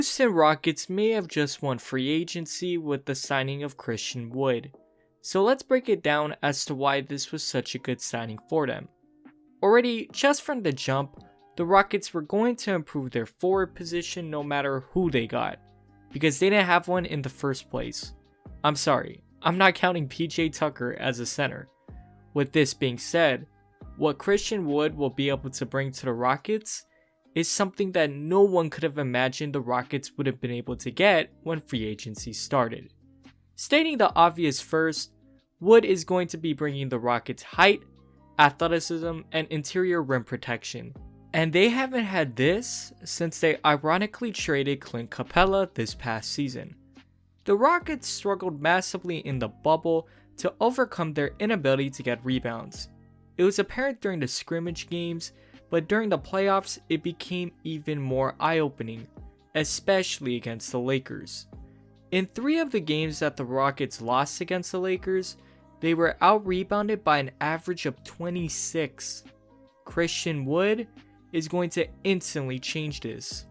Houston Rockets may have just won free agency with the signing of Christian Wood. So let's break it down as to why this was such a good signing for them. Already, just from the jump, the Rockets were going to improve their forward position no matter who they got, because they didn't have one in the first place. I'm sorry, I'm not counting PJ Tucker as a center. With this being said, what Christian Wood will be able to bring to the Rockets is something that no one could have imagined the Rockets would have been able to get when free agency started. Stating the obvious first, Wood is going to be bringing the Rockets height, athleticism, and interior rim protection. And they haven't had this since they ironically traded Clint Capella this past season. The Rockets struggled massively in the bubble to overcome their inability to get rebounds. It was apparent during the scrimmage games, but during the playoffs it became even more eye-opening, especially against the Lakers. In 3 of the games that the Rockets lost against the Lakers, they were out-rebounded by an average of 26. Christian Wood is going to instantly change this.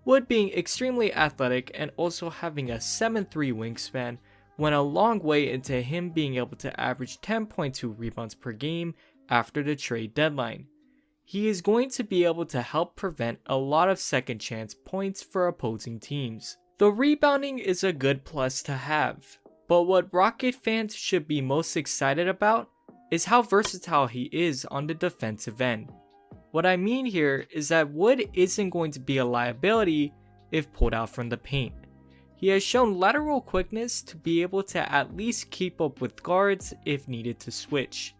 Wood being extremely athletic and also having a 7'3" wingspan went a long way into him being able to average 10.2 rebounds per game after the trade deadline. He is going to be able to help prevent a lot of second chance points for opposing teams. The rebounding is a good plus to have, but what Rocket fans should be most excited about is how versatile he is on the defensive end. What I mean here is that Wood isn't going to be a liability if pulled out from the paint. He has shown lateral quickness to be able to at least keep up with guards if needed to switch.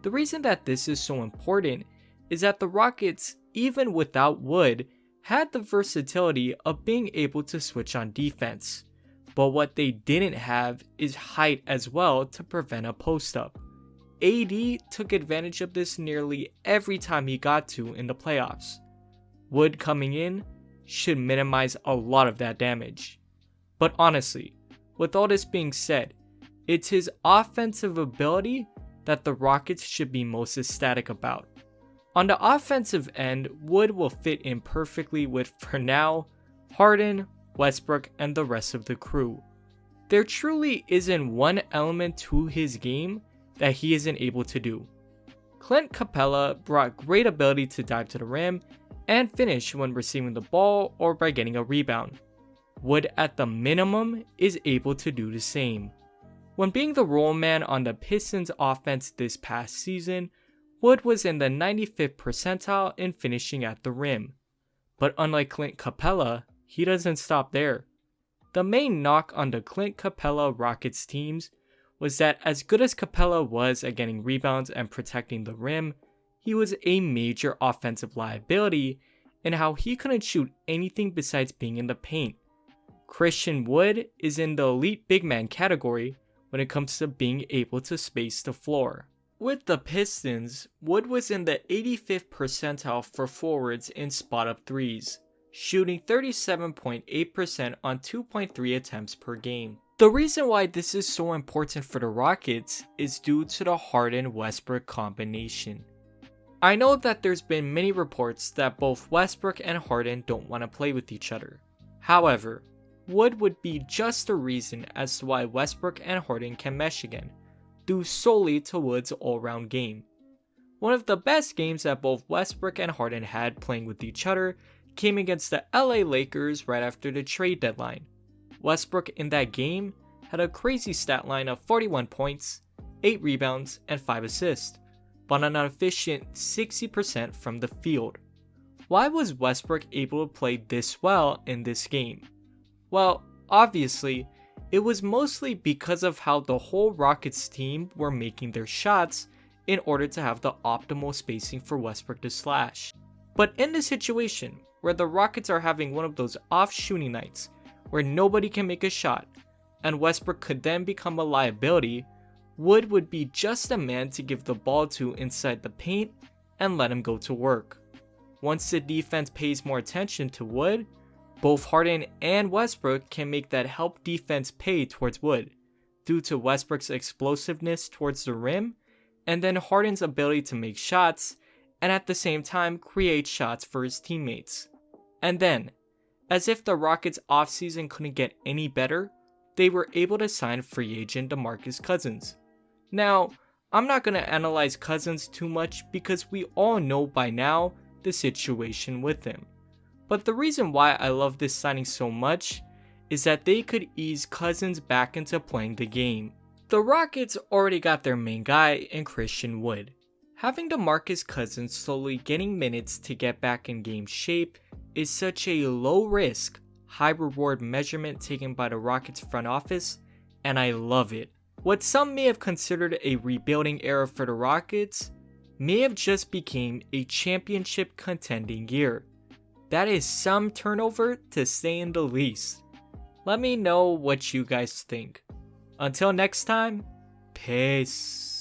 The reason that this is so important is that the Rockets, even without Wood, had the versatility of being able to switch on defense. But what they didn't have is height as well to prevent a post-up. AD took advantage of this nearly every time he got to in the playoffs. Wood coming in should minimize a lot of that damage. But honestly, with all this being said, it's his offensive ability that the Rockets should be most ecstatic about. On the offensive end, Wood will fit in perfectly with, for now, Harden, Westbrook, and the rest of the crew. There truly isn't one element to his game that he isn't able to do. Clint Capella brought great ability to dive to the rim and finish when receiving the ball or by getting a rebound. Wood at the minimum is able to do the same. When being the role man on the Pistons offense this past season, Wood was in the 95th percentile in finishing at the rim. But unlike Clint Capella, he doesn't stop there. The main knock on the Clint Capella Rockets teams was that as good as Capella was at getting rebounds and protecting the rim, he was a major offensive liability in how he couldn't shoot anything besides being in the paint. Christian Wood is in the elite big man category when it comes to being able to space the floor. With the Pistons, Wood was in the 85th percentile for forwards in spot-up threes, shooting 37.8% on 2.3 attempts per game. The reason why this is so important for the Rockets is due to the Harden-Westbrook combination. I know that there's been many reports that both Westbrook and Harden don't want to play with each other. However, Wood would be just a reason as to why Westbrook and Harden can mesh again, due solely to Wood's all-round game. One of the best games that both Westbrook and Harden had playing with each other came against the LA Lakers right after the trade deadline. Westbrook in that game had a crazy stat line of 41 points, 8 rebounds, and 5 assists, but an efficient 60% from the field. Why was Westbrook able to play this well in this game? Well, obviously, it was mostly because of how the whole Rockets team were making their shots in order to have the optimal spacing for Westbrook to slash. But in this situation, where the Rockets are having one of those off shooting nights, where nobody can make a shot, and Westbrook could then become a liability, Wood would be just a man to give the ball to inside the paint and let him go to work. Once the defense pays more attention to Wood, both Harden and Westbrook can make that help defense pay towards Wood, due to Westbrook's explosiveness towards the rim, and then Harden's ability to make shots, and at the same time create shots for his teammates. And then, As if the Rockets' offseason couldn't get any better, they were able to sign free agent Demarcus Cousins. Now, I'm not going to analyze Cousins too much because we all know by now the situation with him. But the reason why I love this signing so much is that they could ease Cousins back into playing the game. The Rockets already got their main guy in Christian Wood. Having Demarcus Cousins slowly getting minutes to get back in game shape is such a low risk, high reward measurement taken by the Rockets front office, and I love it. What some may have considered a rebuilding era for the Rockets may have just become a championship contending year. That is some turnover to say in the least. Let me know what you guys think. Until next time, peace.